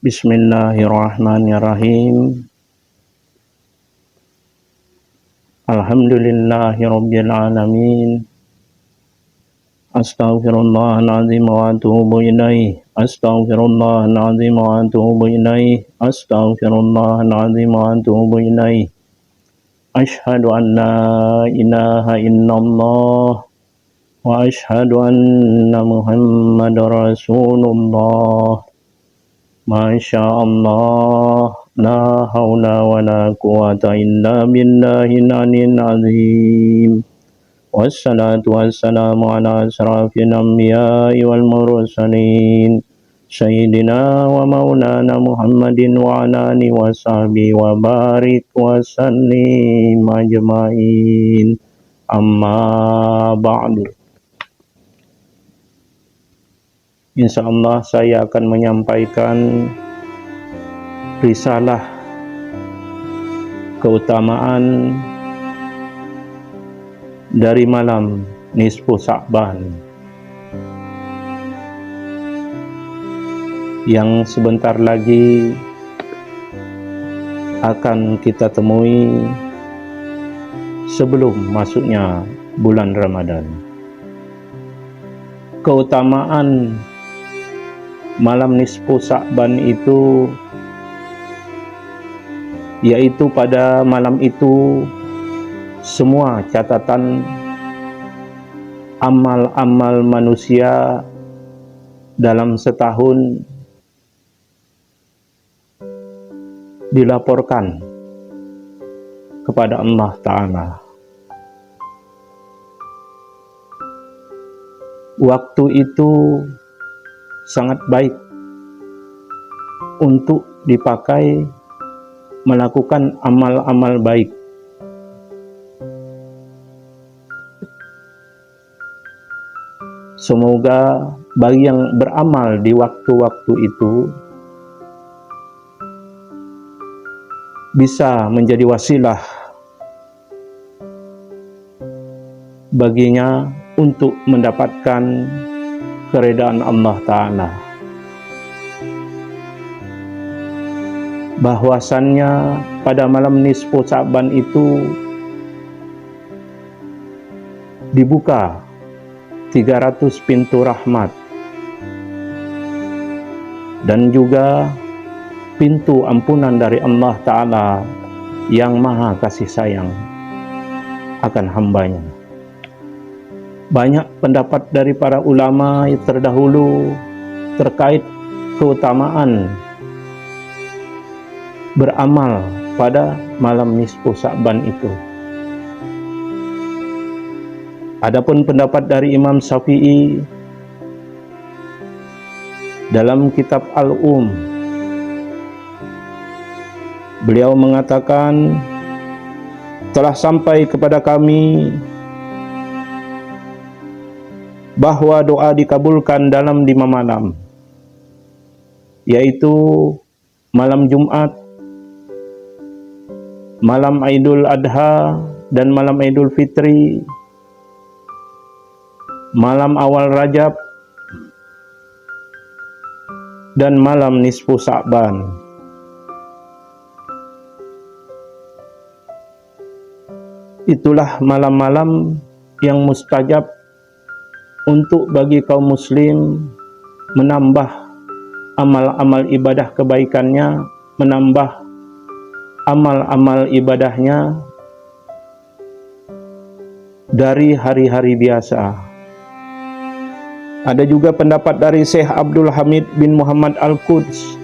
Bismillahirrahmanirrahim. Alhamdulillahirabbil alamin. Astaghfirullahaladzim wa atubu ilaih. Astaghfirullahaladzim wa atubu ilaih. Astaghfirullahaladzim wa atubu ilaih. Asyhadu an la ilaha illallah wa asyhadu anna Muhammadar Rasulullah. Masya Allah, la haula wa la quwata illa billahil aliyyil azim. Wassalatu wassalamu ala asrafil anbiya'i wal mursalin Sayyidina wa maulana Muhammadin wa ala alihi wa sahbihi wa barik wa sallim ajma'in. Amma ba'du. InsyaAllah saya akan menyampaikan risalah keutamaan dari malam nisfu Sya'ban yang sebentar lagi akan kita temui sebelum masuknya bulan Ramadan. Keutamaan malam nisfu Sya'ban itu yaitu pada malam itu semua catatan amal-amal manusia dalam setahun dilaporkan kepada Allah Ta'ala. Waktu itu sangat baik untuk dipakai melakukan amal-amal baik. Semoga bagi yang beramal di waktu-waktu itu bisa menjadi wasilah baginya untuk mendapatkan keredaan Allah Ta'ala. Bahwasannya pada malam nisfu Sya'ban itu dibuka 300 pintu rahmat dan juga pintu ampunan dari Allah Ta'ala yang maha kasih sayang akan hambanya. Banyak pendapat dari para ulama yang terdahulu terkait keutamaan beramal pada malam nisfu Sya'ban itu. Adapun pendapat dari Imam Syafi'i dalam kitab beliau mengatakan, telah sampai kepada kami bahwa doa dikabulkan dalam 5 malam, yaitu malam Jumat, malam Idul Adha dan malam Idul Fitri, malam awal Rajab, dan malam nisfu Sya'ban. Itulah malam-malam yang mustajab untuk bagi kaum muslim menambah amal-amal ibadah kebaikannya, menambah amal-amal ibadahnya dari hari-hari biasa. Ada juga pendapat dari Syekh Abdul Hamid bin Muhammad Al-Quds,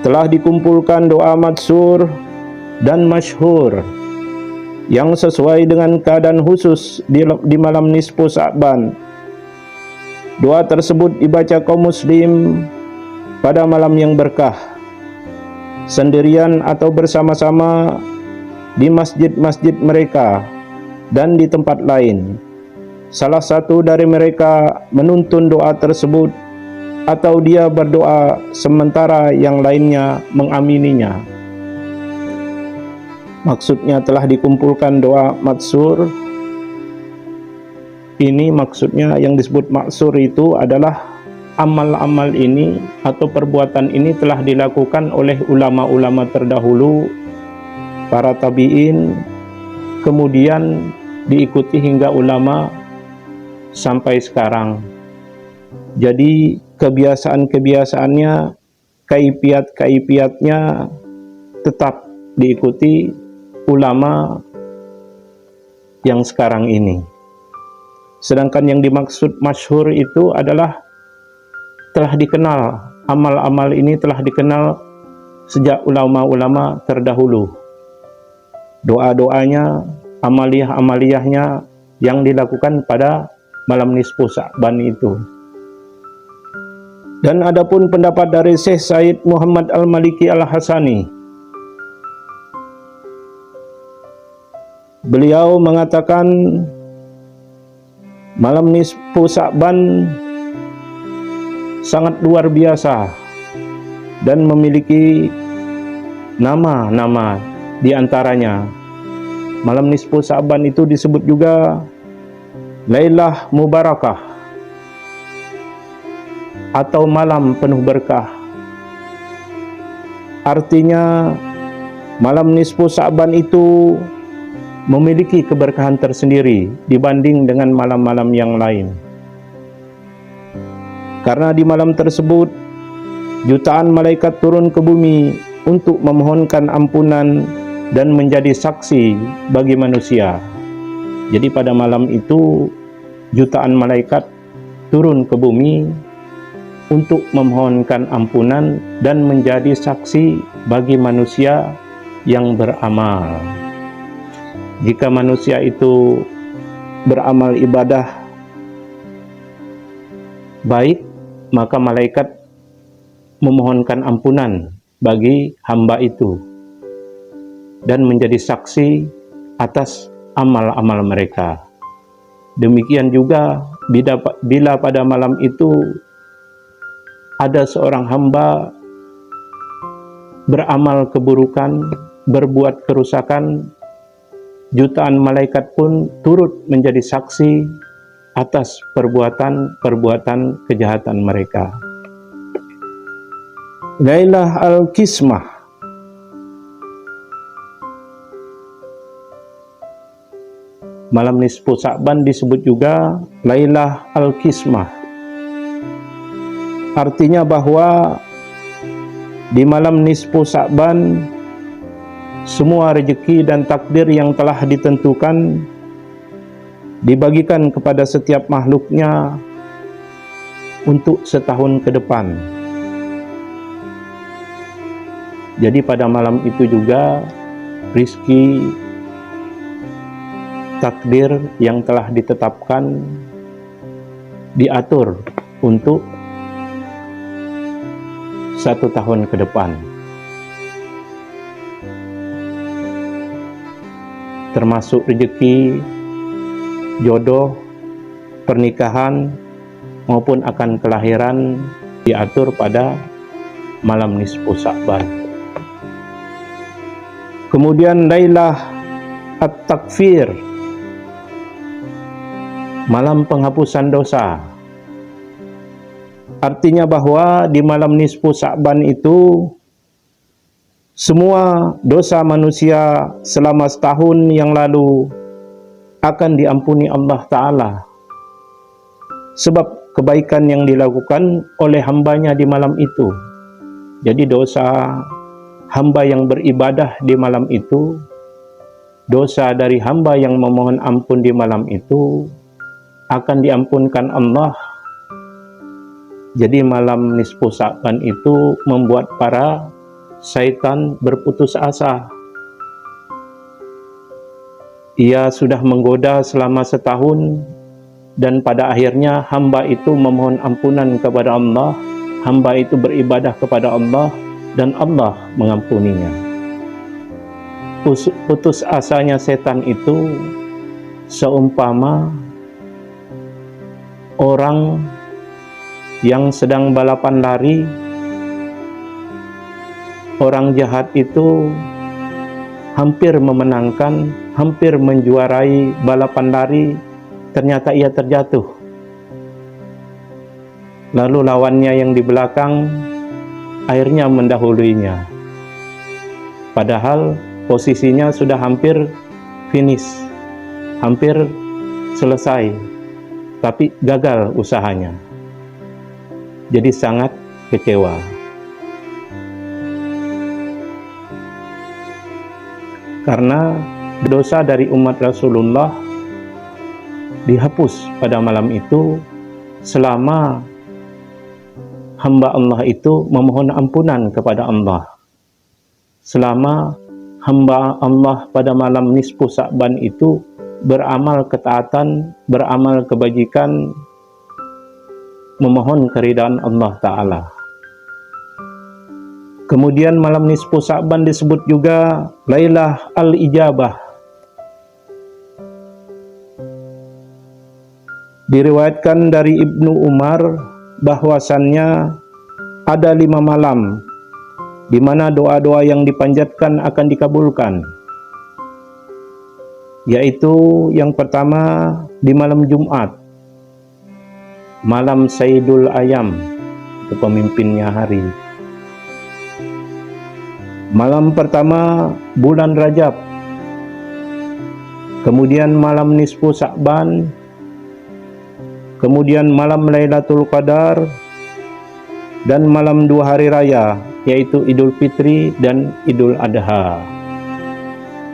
telah dikumpulkan doa matsur dan masyhur yang sesuai dengan keadaan khusus di malam nisfu Sya'ban. Doa tersebut dibaca kaum muslim pada malam yang berkah, sendirian atau bersama-sama di masjid-masjid mereka dan di tempat lain. Salah satu dari mereka menuntun doa tersebut atau dia berdoa sementara yang lainnya mengamininya. Maksudnya telah dikumpulkan doa matsur. Ini maksudnya yang disebut maksur itu adalah amal-amal ini atau perbuatan ini telah dilakukan oleh ulama-ulama terdahulu, para tabi'in, kemudian diikuti hingga ulama sampai sekarang. Jadi kebiasaan-kebiasaannya, kaifiat-kaifiatnya tetap diikuti ulama yang sekarang ini. Sedangkan yang dimaksud masyhur itu adalah telah dikenal, amal-amal ini telah dikenal sejak ulama-ulama terdahulu. Doa-doanya, amaliyah-amaliyahnya yang dilakukan pada malam nisfu Sya'ban itu. Dan adapun pendapat dari Syekh Said Muhammad Al-Maliki Al-Hasani, beliau mengatakan malam nisfu Sya'ban sangat luar biasa dan memiliki nama-nama. Di antaranya malam nisfu Sya'ban itu disebut juga Lailah Mubarakah atau malam penuh berkah. Artinya malam nisfu Sya'ban itu memiliki keberkahan tersendiri dibanding dengan malam-malam yang lain. Karena di malam tersebut jutaan malaikat turun ke bumi untuk memohonkan ampunan dan menjadi saksi bagi manusia. Jadi pada malam itu jutaan malaikat turun ke bumi untuk memohonkan ampunan dan menjadi saksi bagi manusia yang beramal. Jika manusia itu beramal ibadah baik, maka malaikat memohonkan ampunan bagi hamba itu dan menjadi saksi atas amal-amal mereka. Demikian juga bila pada malam itu ada seorang hamba beramal keburukan, berbuat kerusakan, jutaan malaikat pun turut menjadi saksi atas perbuatan-perbuatan kejahatan mereka. Lailah Al-Qismah, malam nisfu Sya'ban disebut juga Lailah Al-Qismah. Artinya bahwa di malam nisfu Sya'ban semua rezeki dan takdir yang telah ditentukan dibagikan kepada setiap makhluknya untuk setahun ke depan. Jadi pada malam itu juga rizki, takdir yang telah ditetapkan diatur untuk 1 tahun ke depan. Termasuk rezeki, jodoh, pernikahan, maupun akan kelahiran diatur pada malam nisfu Sya'ban. Kemudian Lailah At-Takfir, malam penghapusan dosa. Artinya bahwa di malam nisfu Sya'ban itu semua dosa manusia selama setahun yang lalu akan diampuni Allah Ta'ala, sebab kebaikan yang dilakukan oleh hambanya di malam itu. Jadi dosa hamba yang beribadah di malam itu, dosa dari hamba yang memohon ampun di malam itu akan diampunkan Allah. Jadi malam nisfu Sya'ban itu membuat para syaitan berputus asa. Ia sudah menggoda selama setahun dan pada akhirnya hamba itu memohon ampunan kepada Allah, hamba itu beribadah kepada Allah dan Allah mengampuninya. Putus asanya setan itu seumpama orang yang sedang balapan lari. Orang jahat itu hampir memenangkan, hampir menjuarai balapan lari, ternyata ia terjatuh. lalu lawannya yang di belakang akhirnya mendahuluinya. Padahal posisinya sudah hampir finish, hampir selesai, tapi gagal usahanya. Jadi sangat kecewa. Karena dosa dari umat Rasulullah dihapus pada malam itu selama hamba Allah itu memohon ampunan kepada Allah. Selama hamba Allah pada malam nisfu Sa'ban itu beramal ketaatan, beramal kebajikan, memohon keridhaan Allah Ta'ala. Kemudian malam nisfu Sa'ban disebut juga Lailah Al-Ijabah. Diriwayatkan dari Ibnu Umar bahwasannya ada 5 malam di mana doa-doa yang dipanjatkan akan dikabulkan, yaitu yang pertama di malam Jumat, malam Sayyidul Ayam, itu pemimpinnya hari. Malam pertama bulan Rajab, kemudian malam nisfu Sa'ban, kemudian malam Lailatul Qadar, dan malam 2 hari raya, yaitu Idul Fitri dan Idul Adha.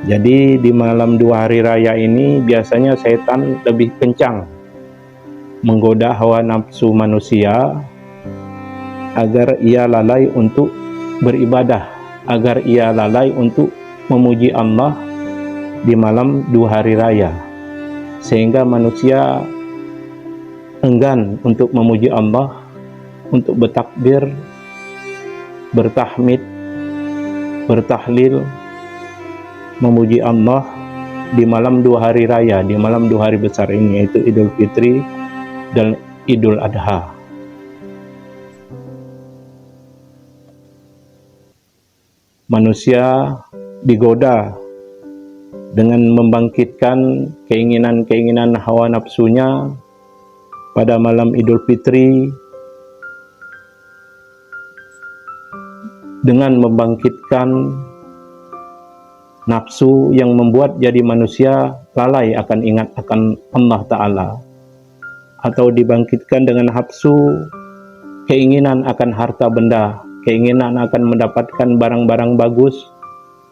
Jadi di malam 2 hari raya ini biasanya setan lebih kencang menggoda hawa nafsu manusia agar ia lalai untuk beribadah, agar ia lalai untuk memuji Allah di malam 2 hari raya, sehingga manusia enggan untuk memuji Allah, untuk bertakbir, bertahmid, bertahlil, memuji Allah di malam 2 hari raya, di malam 2 hari besar ini, yaitu Idul Fitri dan Idul Adha. Manusia digoda dengan membangkitkan keinginan-keinginan hawa nafsunya pada malam Idul Fitri, dengan membangkitkan nafsu yang membuat jadi manusia lalai akan ingat akan Allah Ta'ala, atau dibangkitkan dengan nafsu keinginan akan harta benda, keinginan akan mendapatkan barang-barang bagus,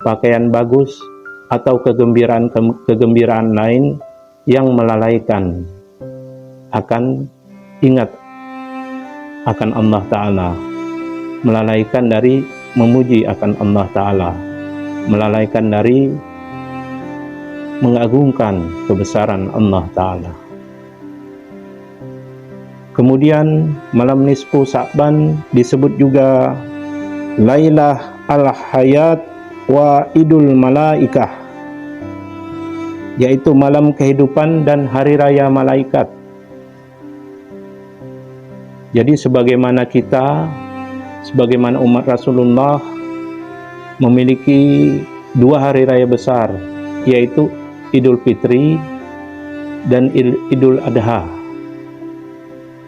pakaian bagus, atau kegembiraan lain yang melalaikan akan ingat akan Allah Ta'ala, melalaikan dari memuji akan Allah Ta'ala, melalaikan dari mengagungkan kebesaran Allah Ta'ala. Kemudian malam nisfu Sa'ban disebut juga Lailah Al-Hayat wa Idul Malaikah, yaitu malam kehidupan dan hari raya malaikat. Jadi sebagaimana kita, sebagaimana umat Rasulullah memiliki 2 hari raya besar, yaitu Idul Fitri dan Idul Adha,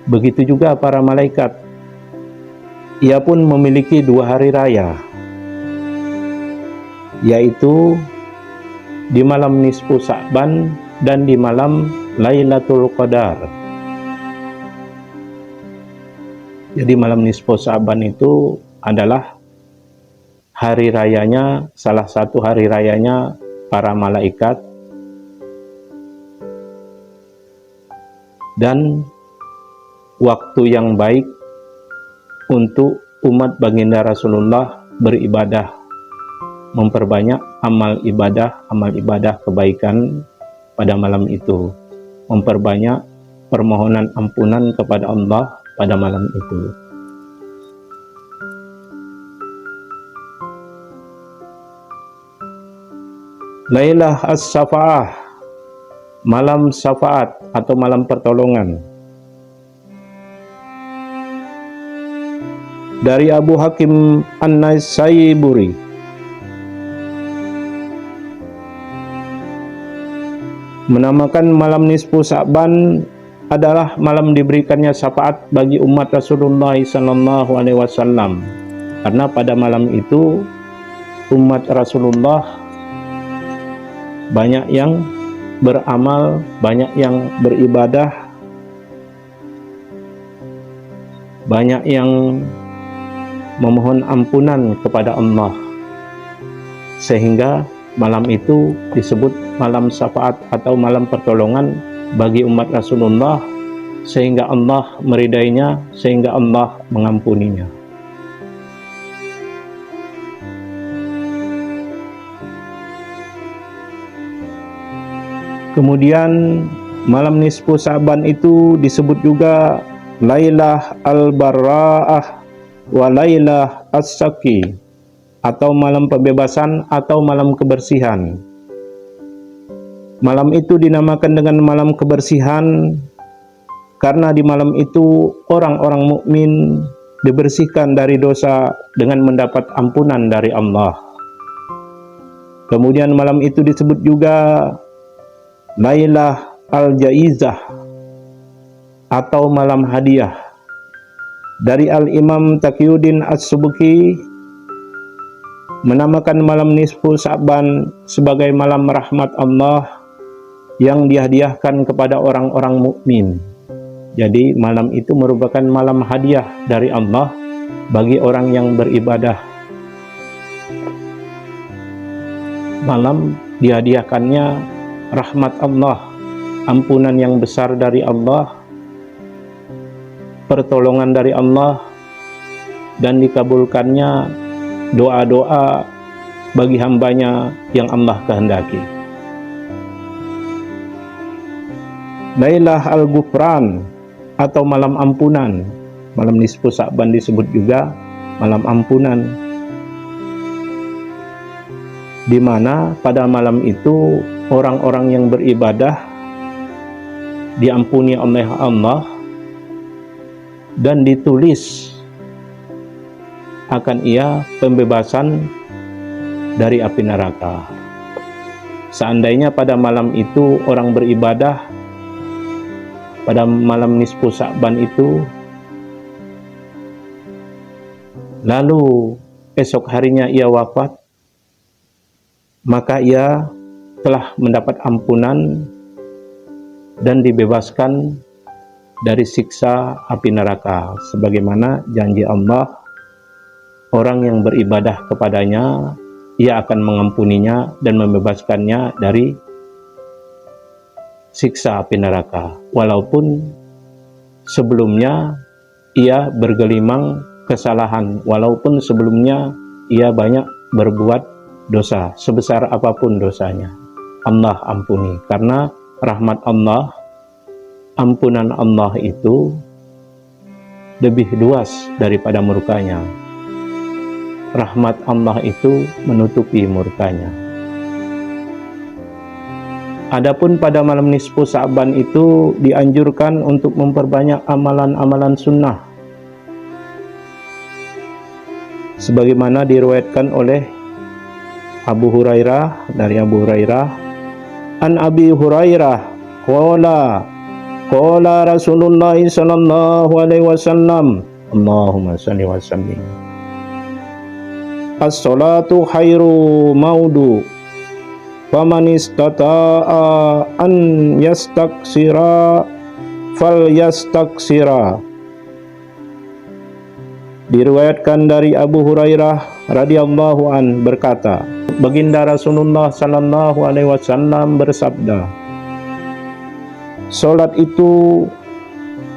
begitu juga para malaikat, ia pun memiliki 2 hari raya, yaitu di malam nisfu Sa'ban dan di malam Lailatul Qadar. Jadi malam nisfu Sa'ban itu adalah hari rayanya, salah satu hari rayanya para malaikat, dan waktu yang baik untuk umat baginda Rasulullah beribadah, memperbanyak amal ibadah kebaikan pada malam itu, memperbanyak permohonan ampunan kepada Allah pada malam itu. Lailah As-Safa'ah, malam syafaat atau malam pertolongan. Dari Abu Hakim An-Naisaburi, menamakan malam nisfu Sa'ban adalah malam diberikannya syafaat bagi umat Rasulullah SAW, karena pada malam itu umat Rasulullah banyak yang beramal, banyak yang beribadah, banyak yang memohon ampunan kepada Allah, sehingga malam itu disebut malam syafaat atau malam pertolongan bagi umat Rasulullah, sehingga Allah meridainya, sehingga Allah mengampuninya. Kemudian malam nisfu Sa'ban itu disebut juga Lailah al-Barra'ah wa Lailah as-Saki, atau malam pembebasan atau malam kebersihan. Malam itu dinamakan dengan malam kebersihan karena di malam itu orang-orang mukmin dibersihkan dari dosa dengan mendapat ampunan dari Allah. Kemudian malam itu disebut juga Lailah al-Jaizah atau malam hadiah. Dari Al-Imam Taqiyuddin As-Subki menamakan malam nisfu Sa'ban sebagai malam rahmat Allah yang dihadiahkan kepada orang-orang mukmin. Jadi malam itu merupakan malam hadiah dari Allah bagi orang yang beribadah. Malam dihadiahkannya rahmat Allah, ampunan yang besar dari Allah, pertolongan dari Allah, dan dikabulkannya doa-doa bagi hambanya yang Allah kehendaki. Lailah al-Ghufran atau malam ampunan. Malam nisfu Sa'ban disebut juga malam ampunan, di mana pada malam itu orang-orang yang beribadah diampuni oleh Allah dan ditulis akan ia pembebasan dari api neraka. Seandainya pada malam itu orang beribadah, pada malam nisfu Sa'ban itu, lalu esok harinya ia wafat, maka ia telah mendapat ampunan dan dibebaskan dari siksa api neraka, sebagaimana janji Allah, orang yang beribadah kepadanya ia akan mengampuninya dan membebaskannya dari siksa api neraka, walaupun sebelumnya ia bergelimang kesalahan, walaupun sebelumnya ia banyak berbuat dosa, sebesar apapun dosanya, Allah ampuni. Karena rahmat Allah, ampunan Allah itu lebih luas daripada murkanya. Rahmat Allah itu menutupi murkanya. Adapun pada malam nisfu Sa'ban itu dianjurkan untuk memperbanyak amalan-amalan sunnah, sebagaimana diriwayatkan oleh Abu Hurairah, dari Abu Hurairah, an Abi Hurairah qala Rasulullah sallallahu alaihi wasallam, Allahumma shalli wa sallim, as-salatu khairu maudu, faman istata'a an yastaksira fal yastaksira. Diriwayatkan dari Abu Hurairah radhiyallahu an berkata, baginda Rasulullah sallallahu alaihi wasallam bersabda, salat itu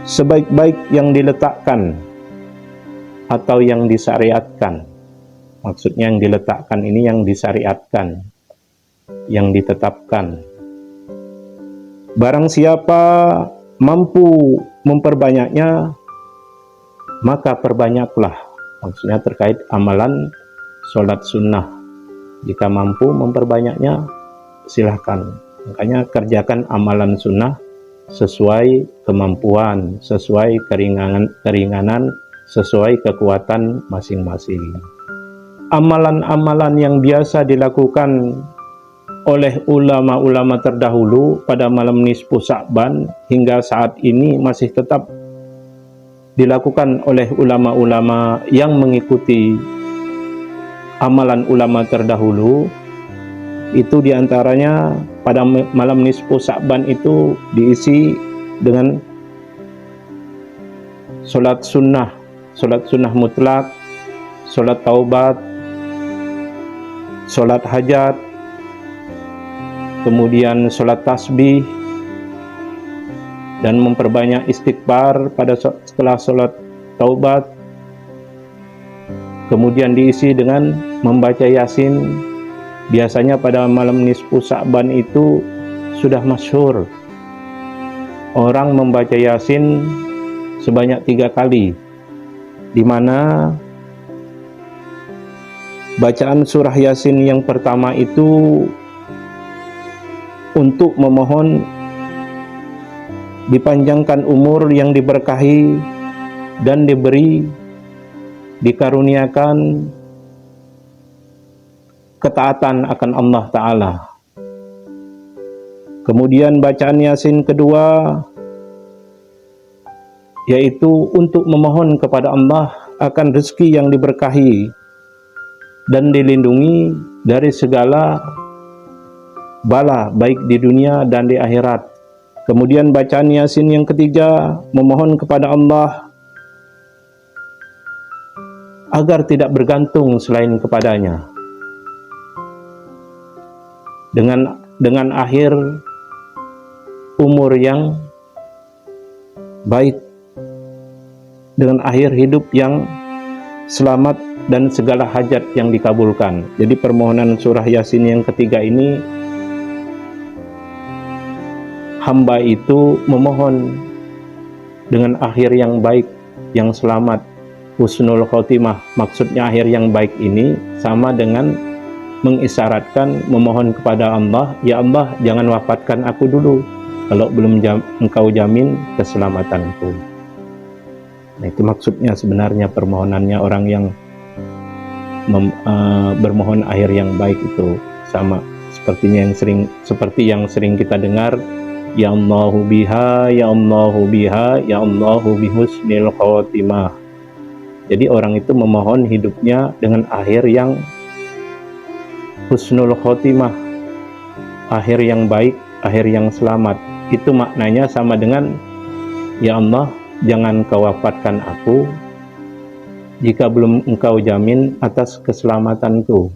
sebaik-baik yang diletakkan atau yang disyariatkan. Maksudnya yang diletakkan ini yang disyariatkan, yang ditetapkan. Barang siapa mampu memperbanyaknya, maka perbanyaklah. Maksudnya terkait amalan sholat sunnah. Jika mampu memperbanyaknya, silahkan. Makanya kerjakan amalan sunnah sesuai kemampuan, sesuai keringanan, sesuai kekuatan masing-masing. Amalan-amalan yang biasa dilakukan oleh ulama-ulama terdahulu pada malam nisfu Sya'ban hingga saat ini masih tetap dilakukan oleh ulama-ulama yang mengikuti amalan ulama terdahulu. Itu diantaranya pada malam nisfu Sya'ban itu diisi dengan sholat sunnah mutlak, sholat taubat, sholat hajat, kemudian sholat tasbih, dan memperbanyak istighfar setelah sholat taubat. Kemudian diisi dengan membaca Yasin. Biasanya pada malam nisfu Sya'ban itu sudah masyhur orang membaca Yasin sebanyak 3 kali, di mana bacaan surah Yasin yang pertama itu untuk memohon dipanjangkan umur yang diberkahi dan dikaruniakan ketaatan akan Allah Ta'ala. Kemudian bacaan Yasin kedua yaitu untuk memohon kepada Allah akan rezeki yang diberkahi dan dilindungi dari segala bala baik di dunia dan di akhirat. Kemudian bacaan Yasin yang ketiga memohon kepada Allah agar tidak bergantung selain kepadanya. Dengan akhir umur yang baik, dengan akhir hidup yang selamat dan segala hajat yang dikabulkan. Jadi permohonan surah Yasin yang ketiga ini, hamba itu memohon dengan akhir yang baik, yang selamat, husnul khotimah. Maksudnya akhir yang baik ini sama dengan mengisyaratkan memohon kepada Allah, ya Allah jangan wafatkan aku dulu kalau belum engkau jamin keselamatanku. Nah, itu maksudnya sebenarnya permohonannya orang yang bermohon akhir yang baik itu, sama seperti yang sering kita dengar, ya Allahu biha, ya Allahu biha, ya Allahu bihusnil khotimah. Jadi orang itu memohon hidupnya dengan akhir yang husnul khotimah, akhir yang baik, akhir yang selamat. Itu maknanya sama dengan, ya Allah jangan kau wafatkan aku jika belum engkau jamin atas keselamatanku.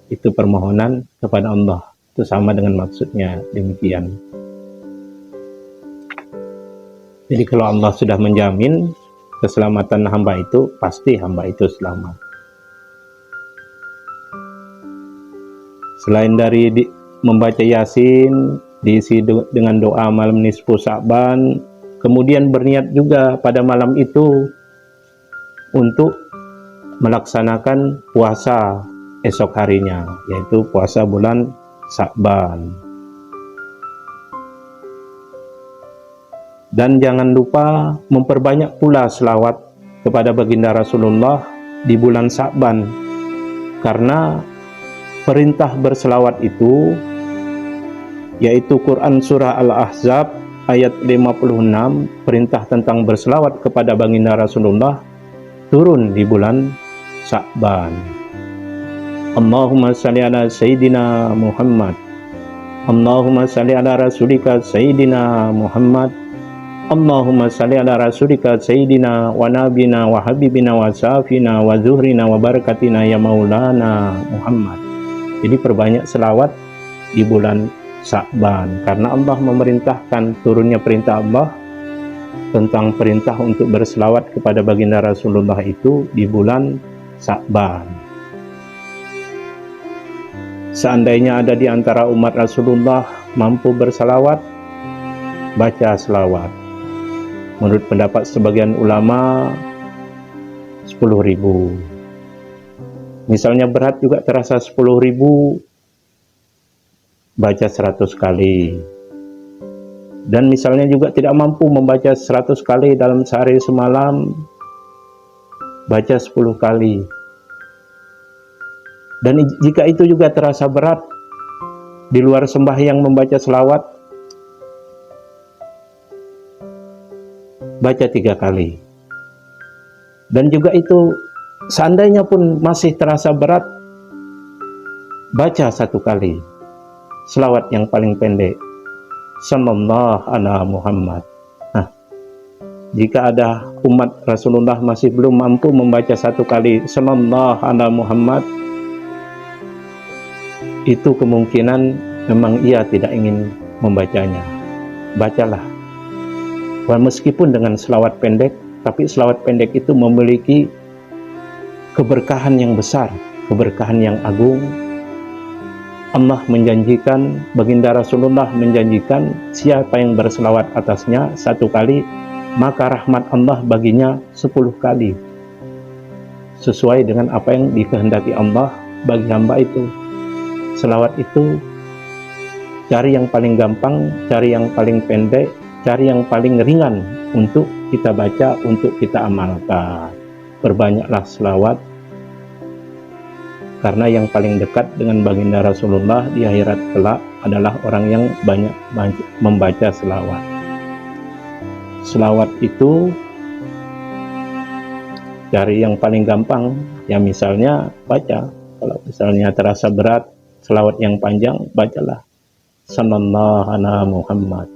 Itu permohonan kepada Allah. Itu sama dengan maksudnya demikian. Jadi kalau Allah sudah menjamin keselamatan hamba itu, pasti hamba itu selamat. Selain dari membaca Yasin, diisi dengan doa malam nisfu Sya'ban, kemudian berniat juga pada malam itu untuk melaksanakan puasa esok harinya, yaitu puasa bulan Sya'ban. Dan jangan lupa memperbanyak pula selawat kepada baginda Rasulullah di bulan Sya'ban, karena perintah berselawat itu, yaitu Quran Surah Al-Ahzab ayat 56, perintah tentang berselawat kepada baginda Rasulullah turun di bulan Sya'ban. Allahumma salli ala Sayyidina Muhammad, Allahumma salli ala Rasulika Sayyidina Muhammad, Allahumma salli ala Rasulika Sayyidina wa Nabina wa Habibina wa Safina wa Zuhrina wa Barakatina ya Maulana Muhammad. Jadi perbanyak selawat di bulan Sya'ban, karena Allah memerintahkan, turunnya perintah Allah tentang perintah untuk berselawat kepada baginda Rasulullah itu di bulan Sya'ban. Seandainya ada di antara umat Rasulullah mampu berselawat, baca selawat. Menurut pendapat sebagian ulama 10.000. Misalnya berat juga terasa 10.000, baca 100 kali. Dan misalnya juga tidak mampu membaca 100 kali dalam sehari semalam, baca 10 kali. Dan jika itu juga terasa berat, Di luar sembahyang membaca selawat, baca 3 kali. Dan juga itu, seandainya pun masih terasa berat, baca 1 kali. Selawat yang paling pendek, Sallallahu ala Muhammad. Nah, jika ada umat Rasulullah masih belum mampu membaca 1 kali Sallallahu ala Muhammad, itu kemungkinan memang ia tidak ingin membacanya. Bacalah. Meskipun dengan selawat pendek, tapi selawat pendek itu memiliki keberkahan yang besar, keberkahan yang agung. Allah menjanjikan, baginda Rasulullah menjanjikan, siapa yang berselawat atasnya 1 kali, maka rahmat Allah baginya 10 kali. Sesuai dengan apa yang dikehendaki Allah bagi hamba itu. Selawat itu cari yang paling gampang, cari yang paling pendek, cari yang paling ringan untuk kita baca, untuk kita amalkan. Perbanyaklah selawat, karena yang paling dekat dengan baginda Rasulullah di akhirat kelak adalah orang yang banyak membaca selawat. Selawat itu cari yang paling gampang, ya misalnya baca. Kalau misalnya terasa berat, selawat yang panjang, bacalah Sallallahu ala Muhammad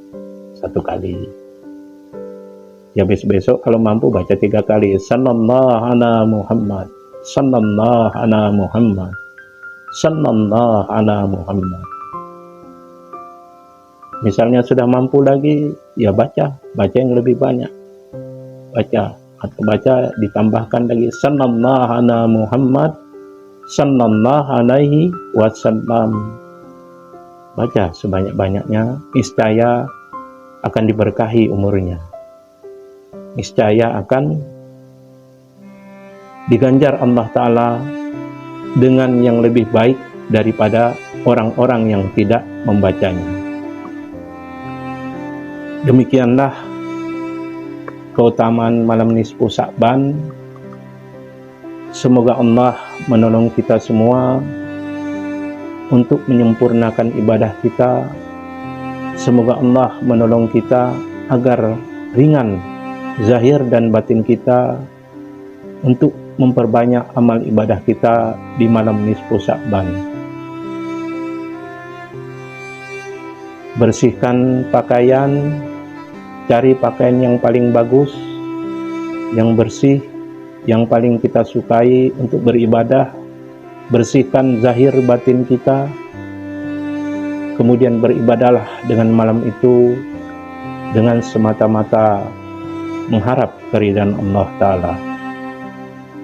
1 kali. Ya besok kalau mampu baca 3 kali Sallallahu ala Muhammad, Sallallahu ala Muhammad, Sallallahu ala Muhammad. Misalnya sudah mampu lagi, ya baca yang lebih banyak. Baca, atau baca ditambahkan lagi Sallallahu ala Muhammad, Sallallahu alaihi wasallam. Baca sebanyak-banyaknya, niscaya akan diberkahi umurnya. Niscaya akan diganjar Allah Ta'ala dengan yang lebih baik daripada orang-orang yang tidak membacanya. Demikianlah keutamaan malam nisfu Sya'ban. Semoga Allah menolong kita semua untuk menyempurnakan ibadah kita. Semoga Allah menolong kita agar ringan zahir dan batin kita untuk memperbanyak amal ibadah kita di malam nisfu Sya'ban. Bersihkan pakaian, cari pakaian yang paling bagus, yang bersih, yang paling kita sukai untuk beribadah. Bersihkan zahir batin kita, kemudian beribadahlah dengan malam itu dengan semata-mata mengharap keridhaan Allah Ta'ala.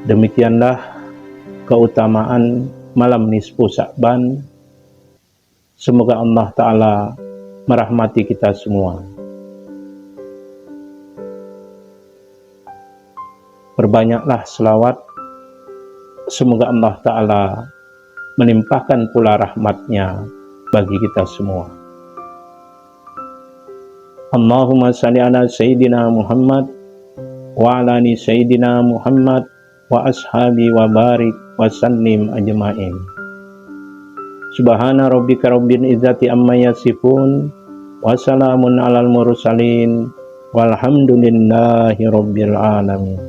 Demikianlah keutamaan malam nisfu Sya'ban. Semoga Allah Ta'ala merahmati kita semua. Perbanyaklah selawat, semoga Allah Ta'ala melimpahkan pula rahmatnya bagi kita semua. Allahumma salli ala Sayyidina Muhammad wa ala ali Sayyidina Muhammad wa ashabi wa barik wa sallim ajma'in. Subhana rabbika rabbil izzati amma yasifun wa salamun alal mursalin walhamdulillahi rabbil alamin.